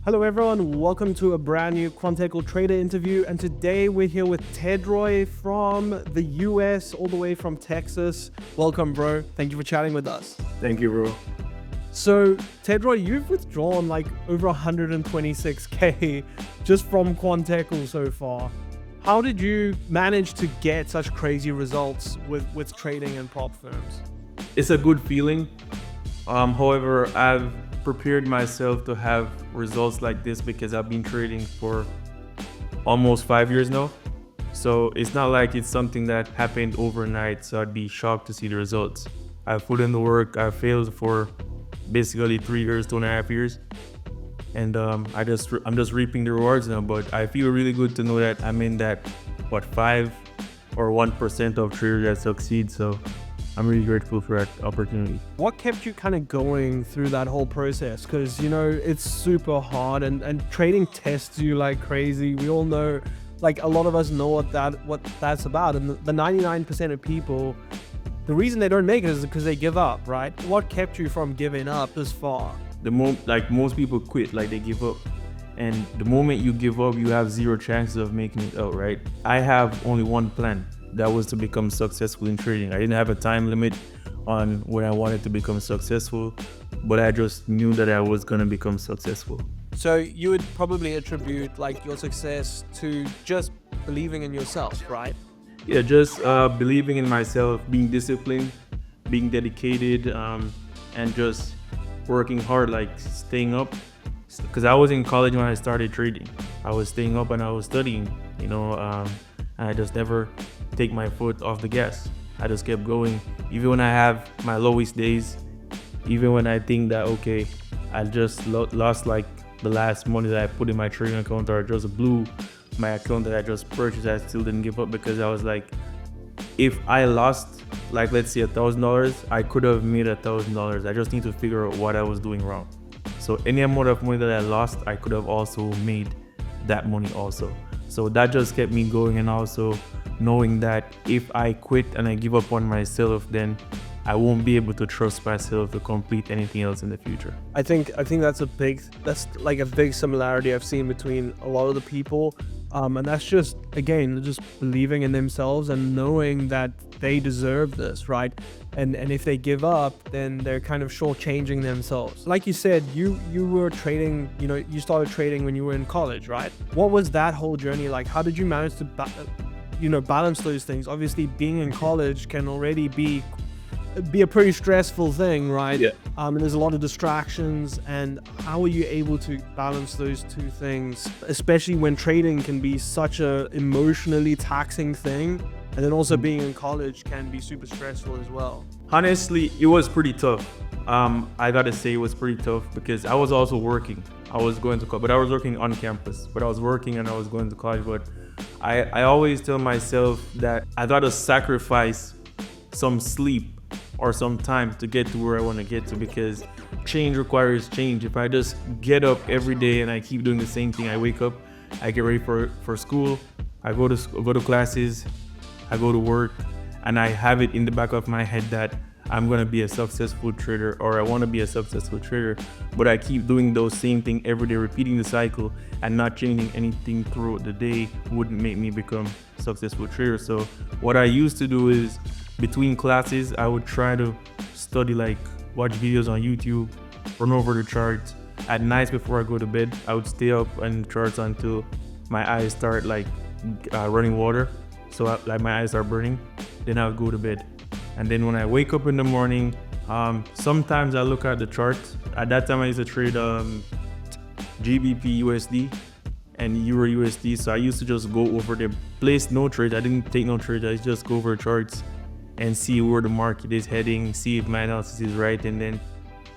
Hello everyone, welcome to a brand new Quant Tekel trader interview, and today we're here with Tedroy from the US, all the way from Texas. Welcome bro, thank you for chatting with us. Thank you, bro. So Tedroy, you've withdrawn like over 126k just from Quant Tekel so far. How did you manage to get such crazy results with trading and prop firms? It's a good feeling. However, I've prepared myself to have results like this because I've been trading for almost 5 years now. So it's not like it's something that happened overnight, so I'd be shocked to see the results. I've put in the work. I failed for basically 3 years, 2.5 years. And I'm just reaping the rewards now, but I feel really good to know that I'm in that 5 or 1% of traders that succeed. So I'm really grateful for that opportunity. What kept you kind of going through that whole process? Because, you know, it's super hard and trading tests you like crazy. We all know, like a lot of us know what that's about. And the 99% of people, the reason they don't make it is because they give up, right? What kept you from giving up this far? Most people quit, like they give up. And the moment you give up, you have zero chances of making it out, right? I have only one plan. That was to become successful in trading. I didn't have a time limit on when I wanted to become successful, but I just knew that I was gonna become successful. So you would probably attribute like your success to just believing in yourself, right? Yeah, just believing in myself, being disciplined, being dedicated, and just working hard, like staying up. Because I was in college when I started trading. I was staying up and I was studying, and I just never take my foot off the gas. I just kept going. Even when I have my lowest days, even when I think that, okay, I just lost like the last money that I put in my trading account, or I just blew my account that I just purchased, I still didn't give up, because I was like, if I lost, like let's say $1,000, I could have made $1,000. I just need to figure out what I was doing wrong. So any amount of money that I lost, I could have also made that money also. So that just kept me going, and also knowing that if I quit and I give up on myself, then I won't be able to trust myself to complete anything else in the future. I think that's like a big similarity I've seen between a lot of the people, and that's just believing in themselves and knowing that they deserve this, right? And if they give up, then they're kind of shortchanging themselves. Like you said, you were trading, you started trading when you were in college, right? What was that whole journey like? How did you manage to balance those things? Obviously, being in college can already be a pretty stressful thing, right? Yeah. And there's a lot of distractions. And how are you able to balance those two things, especially when trading can be such a emotionally taxing thing, and then also being in college can be super stressful as well? Honestly, it was pretty tough. I gotta say it was pretty tough because I was also working. I was going to college, but I was working on campus. But I was working and I was going to college. But I always tell myself that I gotta sacrifice some sleep or some time to get to where I want to get to, because change requires change. If I just get up every day and I keep doing the same thing, I wake up, I get ready for school, I go to classes, I go to work, and I have it in the back of my head that I'm gonna be a successful trader, or I want to be a successful trader, but I keep doing those same thing every day, repeating the cycle and not changing anything throughout the day wouldn't make me become a successful trader. So what I used to do is, between classes, I would try to study, like watch videos on YouTube, run over the charts. At night before I go to bed, I would stay up and charts until my eyes start like running water. So like my eyes are burning. Then I would go to bed. And then when I wake up in the morning, sometimes I look at the charts. At that time I used to trade GBP USD and Euro USD. So I used to just go over the place, no trades. I didn't take no trades. I just go over charts and see where the market is heading, see if my analysis is right. And then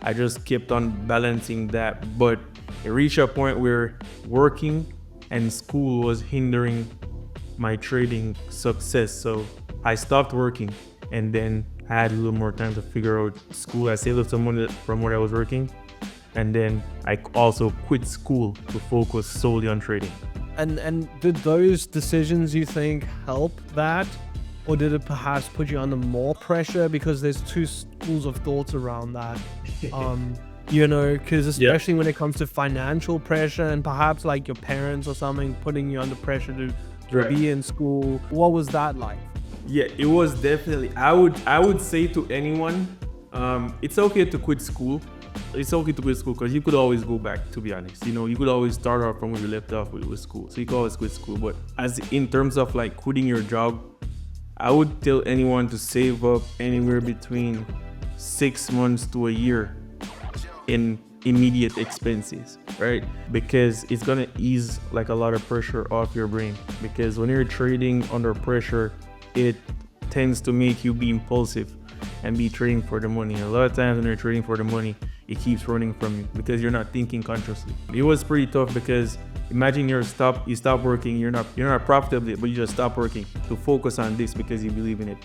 I just kept on balancing that. But it reached a point where working and school was hindering my trading success. So I stopped working, and then I had a little more time to figure out school. I saved up some money from where I was working, and then I also quit school to focus solely on trading. And did those decisions, you think, help that? Or did it perhaps put you under more pressure? Because there's two schools of thoughts around that. you know, because especially when it comes to financial pressure and perhaps like your parents or something putting you under pressure to be in school. What was that like? Yeah, it was definitely. I would say to anyone, it's okay to quit school. It's okay to quit school because you could always go back. To be honest, you could always start off from where you left off with school. So you could always quit school. But as in terms of like quitting your job, I would tell anyone to save up anywhere between 6 months to a year in immediate expenses, right? Because it's gonna ease like a lot of pressure off your brain. Because when you're trading under pressure, it tends to make you be impulsive and be trading for the money. A lot of times when you're trading for the money, it keeps running from you because you're not thinking consciously. It was pretty tough because imagine you stop working, you're not profitable, but you just stop working to focus on this because you believe in it.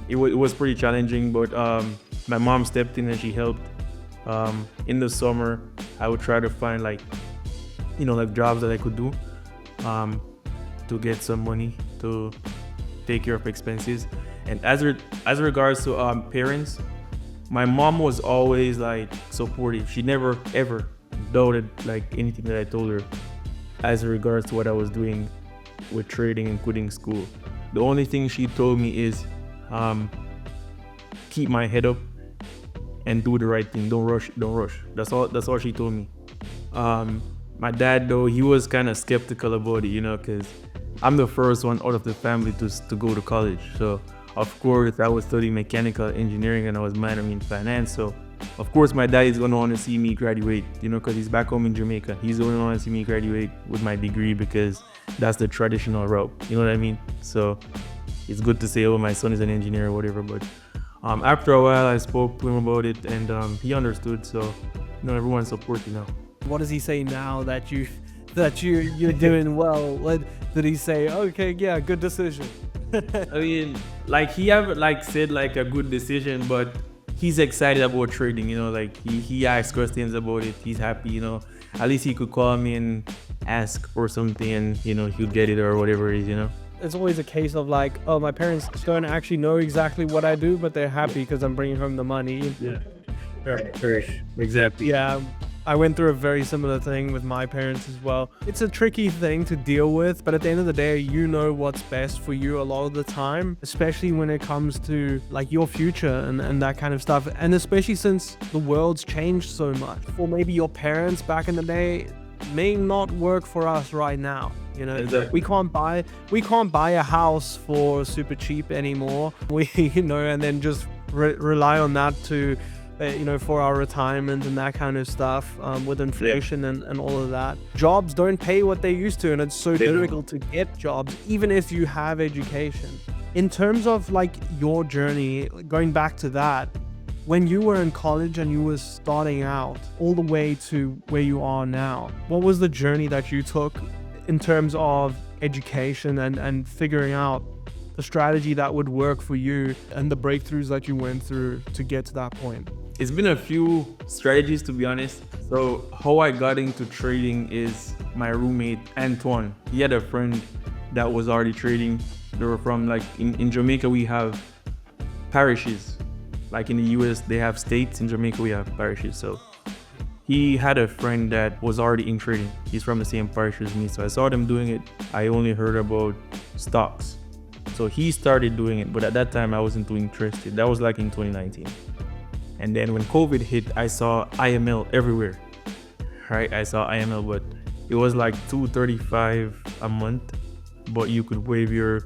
It was pretty challenging, but my mom stepped in and she helped. In the summer, I would try to find like jobs that I could do to get some money to take care of expenses. And as regards to parents, my mom was always like supportive. She never ever doubted like anything that I told her as regards to what I was doing with trading and quitting school. The only thing she told me is keep my head up and do the right thing. Don't rush. That's all she told me. My dad though, he was kind of skeptical about it, because I'm the first one out of the family to go to college. So of course I was studying mechanical engineering and I was minoring in finance. So of course my dad is gonna want to see me graduate, because he's back home in Jamaica. He's gonna want to see me graduate with my degree because that's the traditional route. You know what I mean? So it's good to say, oh, my son is an engineer or whatever. But after a while I spoke to him about it and he understood. So everyone's supporting now. What does he say now that you're doing well? What did he say? Okay, yeah, good decision. I mean, like he have said like a good decision, but he's excited about trading. He asks questions about it. He's happy. At least he could call me and ask for something, and he'll get it or whatever it is. It's always a case of like, oh, my parents don't actually know exactly what I do, but they're happy because I'm bringing home the money. Yeah, exactly. Yeah. I went through a very similar thing with my parents as well. It's a tricky thing to deal with, but at the end of the day, you know what's best for you a lot of the time, especially when it comes to like your future and that kind of stuff. And especially since the world's changed so much. For maybe your parents back in the day may not work for us right now. Exactly. We can't buy a house for super cheap anymore. And then just rely on that to for our retirement and that kind of stuff with inflation and all of that. Jobs don't pay what they used to, and it's so difficult to get jobs, even if you have education. In terms of like your journey, going back to that, when you were in college and you were starting out all the way to where you are now, what was the journey that you took in terms of education and figuring out the strategy that would work for you and the breakthroughs that you went through to get to that point? It's been a few strategies, to be honest. So how I got into trading is my roommate, Antoine. He had a friend that was already trading. They were from like, in Jamaica, we have parishes. Like in the US, they have states. In Jamaica, we have parishes. So he had a friend that was already in trading. He's from the same parish as me. So I saw them doing it. I only heard about stocks. So he started doing it, but at that time I wasn't too interested. That was like in 2019. And then when COVID hit, I saw IML everywhere, right? I saw IML, but it was like $235 a month, but you could waive your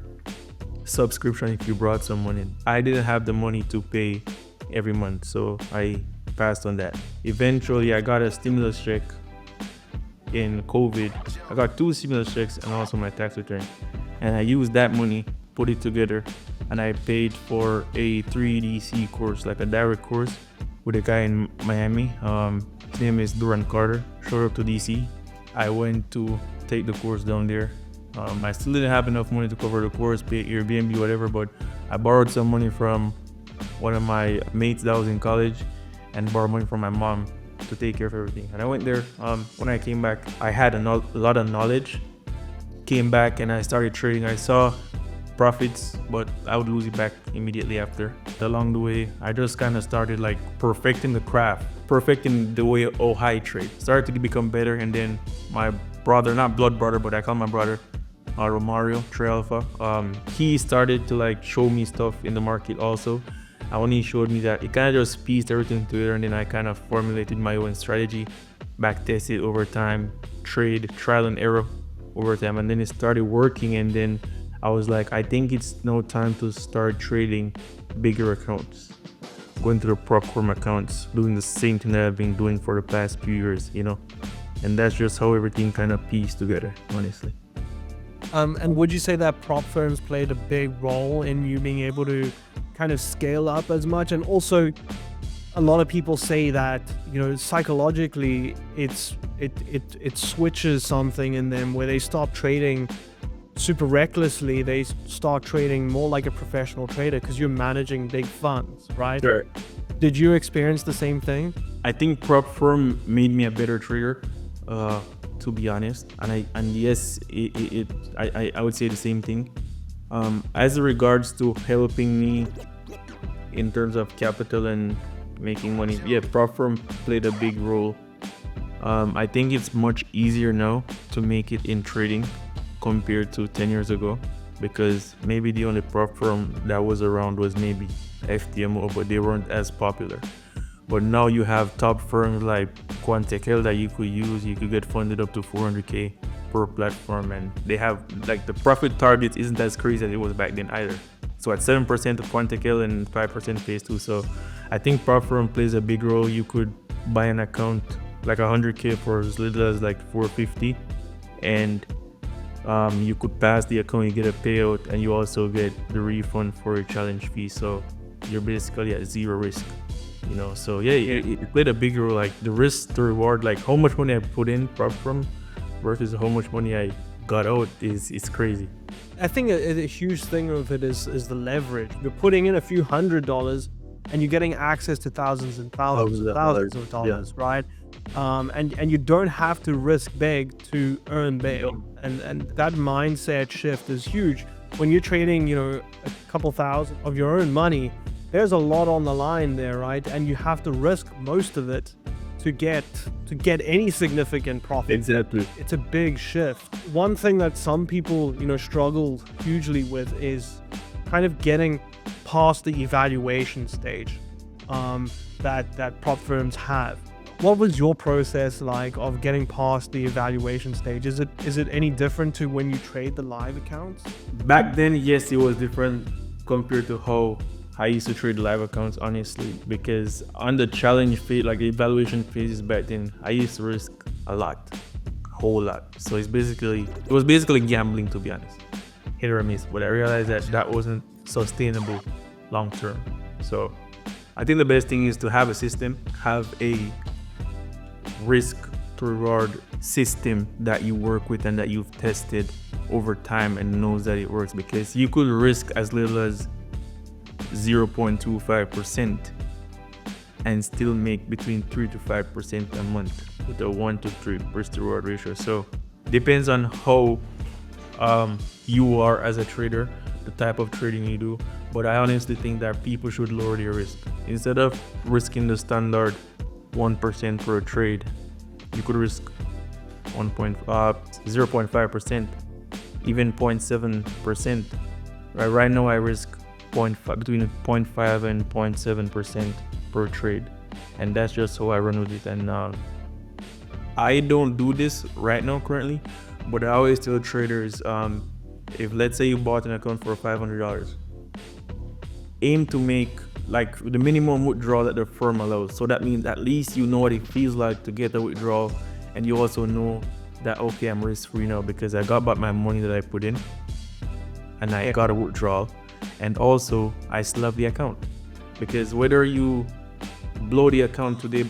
subscription if you brought someone in. I didn't have the money to pay every month, so I passed on that. Eventually, I got a stimulus check in COVID. I got 2 stimulus checks and also my tax return. And I used that money, put it together, and I paid for a 3DC course, like a direct course with a guy in Miami. His name is Duran Carter. Showed up to DC. I went to take the course down there. I still didn't have enough money to cover the course, pay Airbnb, whatever, but I borrowed some money from one of my mates that was in college and borrowed money from my mom to take care of everything. And I went there. When I came back, I had a lot of knowledge. Came back and I started trading. I saw profits, but I would lose it back immediately after. Along the way, I just kind of started like perfecting the craft, perfecting the way how I trade. Started to become better, and then my brother, not blood brother, but I call my brother, Romario, Trey Alpha, he started to like show me stuff in the market also. And when he showed me that, it kind of just pieced everything together, and then I kind of formulated my own strategy, back tested over time, trade, trial and error over time, and then it started working. And then I was like, I think it's now time to start trading bigger accounts, going to the prop firm accounts, doing the same thing that I've been doing for the past few years, you know. And that's just how everything kind of pieced together, honestly. And would you say that prop firms played a big role in you being able to kind of scale up as much? And also, a lot of people say that, you know, psychologically, it switches something in them where they stop trading super recklessly. They start trading more like a professional trader because you're managing big funds, right? Sure. Did you experience the same thing? I think prop firm made me a better trader, to be honest. And yes, I would say the same thing. As regards to helping me in terms of capital and making money, yeah, prop firm played a big role. I think it's much easier now to make it in trading compared to 10 years ago, because maybe the only prop firm that was around was maybe FTMO, but they weren't as popular. But now you have top firms like Quant Tekel that you could use. You could get funded up to 400K per platform, and they have like the profit target isn't as crazy as it was back then either. So at 7% of Quant Tekel and 5% phase 2. So I think prop firm plays a big role. You could buy an account like 100K for as little as like 450, and you could pass the account, you get a payout, and you also get the refund for your challenge fee. So you're basically at zero risk. You know, so yeah, it played a big role, like the risk to reward, like how much money I put in prop firm versus how much money I got out is crazy. I think a huge thing of it is the leverage. You're putting in a few $100 and you're getting access to thousands and thousands of dollars, yeah. Right? And you don't have to risk big to earn big. And that mindset shift is huge. When you're trading, you know, a couple thousand of your own money, there's a lot on the line there, right? And you have to risk most of it to get any significant profit. Exactly. It's a big shift. One thing that some people, you know, struggle hugely with is kind of getting past the evaluation stage that prop firms have. What was your process like of getting past the evaluation stage? Is it any different to when you trade the live accounts? Back then, yes, it was different compared to how I used to trade live accounts, honestly, because on the challenge phase, like the evaluation phases back then, I used to risk a lot, a whole lot. So it was basically gambling, to be honest, hit or miss. But I realized that wasn't sustainable long term. So I think the best thing is to have a system, have a risk to reward system that you work with and that you've tested over time and knows that it works, because you could risk as little as 0.25% and still make between 3 to 5% a month with a 1 to 3 risk to reward ratio. So depends on how you are as a trader, the type of trading you do. But I honestly think that people should lower their risk. Instead of risking the standard 1% per trade, you could risk 0.5%, even 0.7%. Right now I risk between 0.5 and 0.7% per trade, and that's just how I run with it. And I don't do this right now currently, but I always tell traders, if let's say you bought an account for $500, aim to make like the minimum withdrawal that the firm allows. So that means at least you know what it feels like to get a withdrawal, and you also know that, okay, I'm risk free now because I got back my money that I put in and I got a withdrawal. And also I still have the account, because whether you blow the account today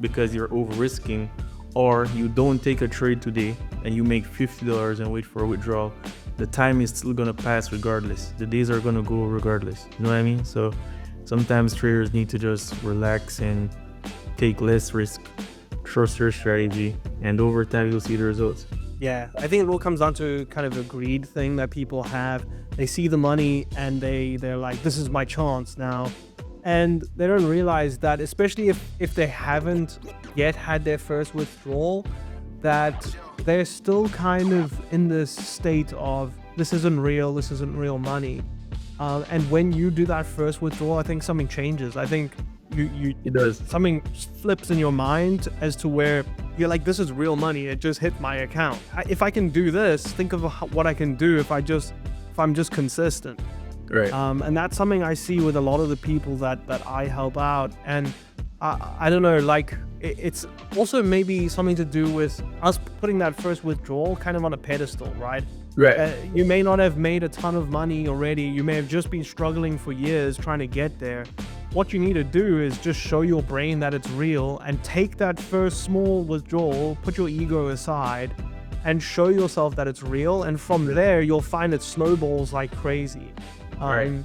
because you're over risking, or you don't take a trade today and you make $50 and wait for a withdrawal, the time is still gonna pass regardless. The days are gonna go regardless. You know what I mean? So sometimes traders need to just relax and take less risk, trust your strategy, and over time you'll see the results. Yeah, I think it all comes down to kind of a greed thing that people have. They see the money and they're like, this is my chance now. And they don't realize that, especially if they haven't yet had their first withdrawal, that they're still kind of in this state of this isn't real money. And when you do that first withdrawal, I think something changes. I think It does. something flips in your mind as to where you're like, this is real money. It just hit my account. If I can do this, think of what I can do if I'm just consistent. Right. And that's something I see with a lot of the people that I help out. And I don't know, like it's also maybe something to do with us putting that first withdrawal kind of on a pedestal, right? Right. You may not have made a ton of money already. You may have just been struggling for years trying to get there. What you need to do is just show your brain that it's real and take that first small withdrawal, put your ego aside and show yourself that it's real. And from there, you'll find it snowballs like crazy. Right.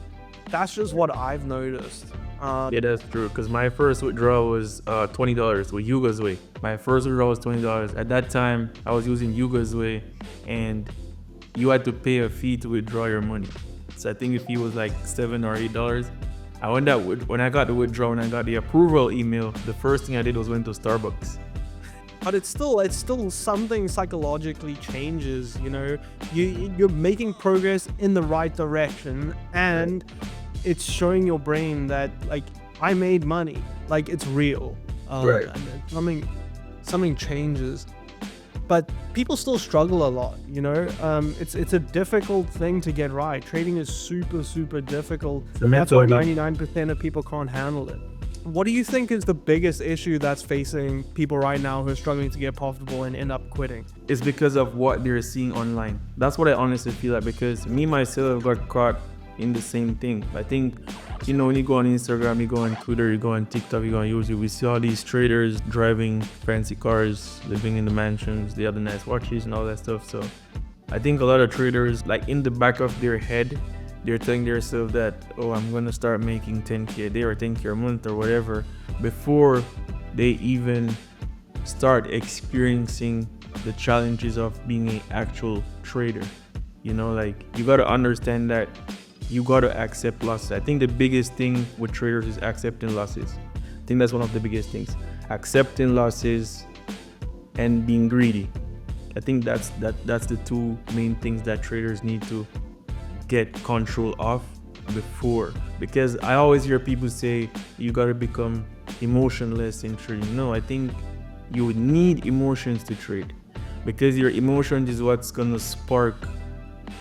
That's just what I've noticed. Yeah, that's true. Because my first withdrawal was $20 with Yuga's Way. My first withdrawal was $20. At that time, I was using Yuga's Way, and you had to pay a fee to withdraw your money. So I think the fee was like $7 or $8. When I got the withdrawal and I got the approval email, the first thing I did was went to Starbucks. But it's still something psychologically changes, you know. You're making progress in the right direction, and it's showing your brain that like I made money, like it's real. Right. And something changes, but people still struggle a lot, you know. It's a difficult thing to get right. Trading is super difficult. That's why 99% of people can't handle it. What do you think is the biggest issue that's facing people right now who are struggling to get profitable and end up quitting? It's because of what they're seeing online. That's what I honestly feel like, because me myself got caught in the same thing. I think, you know, when you go on Instagram, you go on Twitter, you go on TikTok, you go on YouTube, we see all these traders driving fancy cars, living in the mansions, they have the nice watches and all that stuff. So I think a lot of traders, like in the back of their head, they're telling themselves that, oh, I'm going to start making 10K a day or 10K a month or whatever, before they even start experiencing the challenges of being an actual trader. You know, like you got to understand that you got to accept losses. I think the biggest thing with traders is accepting losses. I think that's one of the biggest things. Accepting losses and being greedy. I think that's the two main things that traders need to get control of before. Because I always hear people say you got to become emotionless in trading. No, I think you would need emotions to trade, because your emotions is what's gonna spark,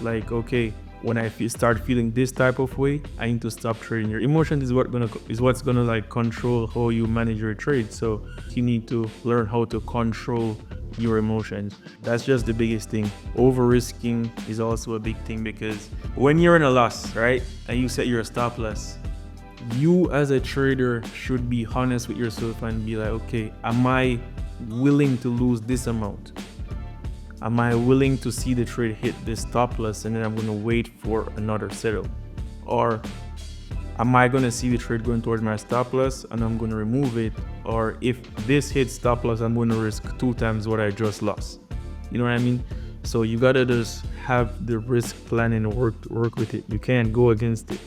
like, okay, when I start feeling this type of way, I need to stop trading. Your emotions is what's gonna like control how you manage your trade. So you need to learn how to control your emotions. That's just the biggest thing. Over risking is also a big thing, because when you're in a loss, right, and you set your stop loss, you as a trader should be honest with yourself and be like, okay, am I willing to lose this amount? Am I willing to see the trade hit this stop loss and then I'm going to wait for another settle? Or am I going to see the trade going towards my stop loss and I'm going to remove it? Or if this hits stop loss, I'm going to risk 2 times what I just lost. You know what I mean? So you got to just have the risk plan and work with it. You can't go against it.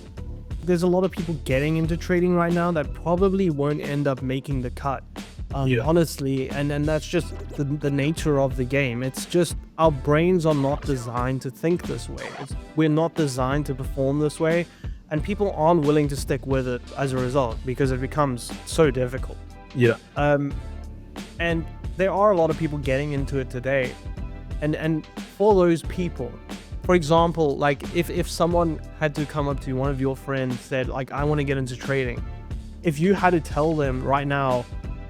There's a lot of people getting into trading right now that probably won't end up making the cut. Honestly, and that's just the nature of the game. It's just our brains are not designed to think this way. We're not designed to perform this way, and people aren't willing to stick with it as a result, because it becomes so difficult. Yeah. And there are a lot of people getting into it today, and for those people, for example, like if someone had to come up to you, one of your friends said, like, I want to get into trading, if you had to tell them right now,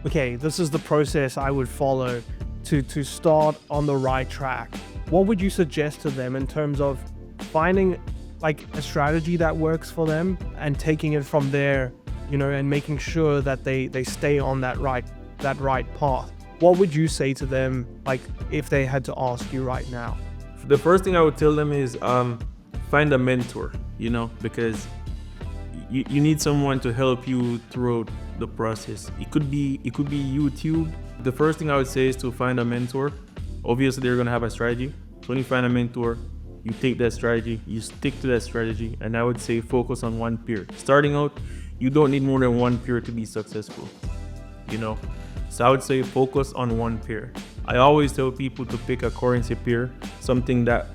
okay, this is the process I would follow to start on the right track, what would you suggest to them in terms of finding like a strategy that works for them and taking it from there, you know, and making sure that they stay on that right path? What would you say to them, like, if they had to ask you right now? The first thing I would tell them is find a mentor, you know, because you need someone to help you throughout the process. It could be YouTube. The first thing I would say is to find a mentor, Obviously, they're gonna have a strategy. So when you find a mentor, you take that strategy, you stick to that strategy, and I would say focus on one peer. Starting out, you don't need more than one peer to be successful, you know? So I would say focus on one peer. I always tell people to pick a currency peer, something that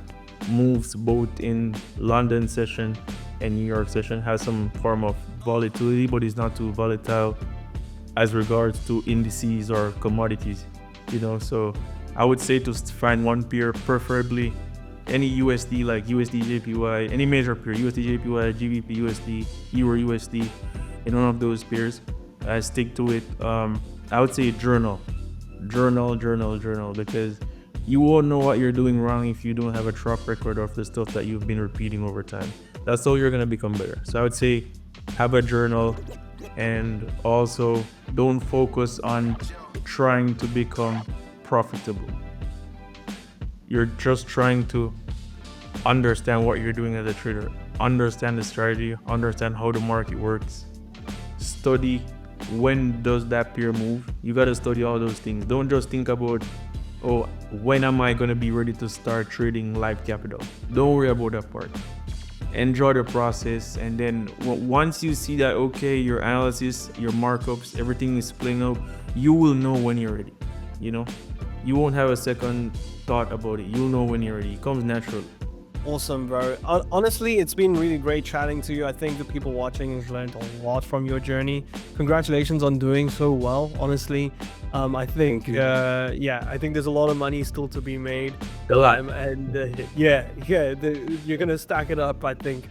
moves both in London session and New York session, has some form of volatility, but is not too volatile as regards to indices or commodities, you know? So I would say to find one peer, preferably any USD, like USD JPY, any major peer, USD JPY, GBP USD, Euro USD, in one of those pairs. I stick to it. I would say journal, because you won't know what you're doing wrong if you don't have a track record of the stuff that you've been repeating over time. That's how you're gonna become better. So I would say have a journal, and also don't focus on trying to become profitable. You're just trying to understand what you're doing as a trader, understand the strategy, understand how the market works, study when does that peer move. You got to study all those things. Don't just think about, oh, when am I going to be ready to start trading live capital. Don't worry about that part. Enjoy the process, and then once you see that, okay, your analysis, your markups, everything is playing out, you will know when you're ready. You know, you won't have a second thought about it. You'll know when you're ready. It comes natural. Awesome, bro. Honestly, it's been really great chatting to you. I think the people watching have learned a lot from your journey. Congratulations on doing so well, honestly. I think, I think there's a lot of money still to be made. A lot. You're going to stack it up, I think.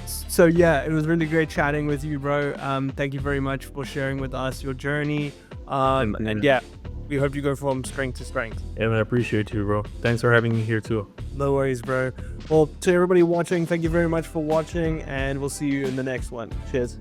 So yeah, it was really great chatting with you, bro. Thank you very much for sharing with us your journey. And yeah, we hope you go from strength to strength. Yeah, man, I appreciate you, bro. Thanks for having me here too. No worries, bro. Well, to everybody watching, thank you very much for watching, and we'll see you in the next one. Cheers.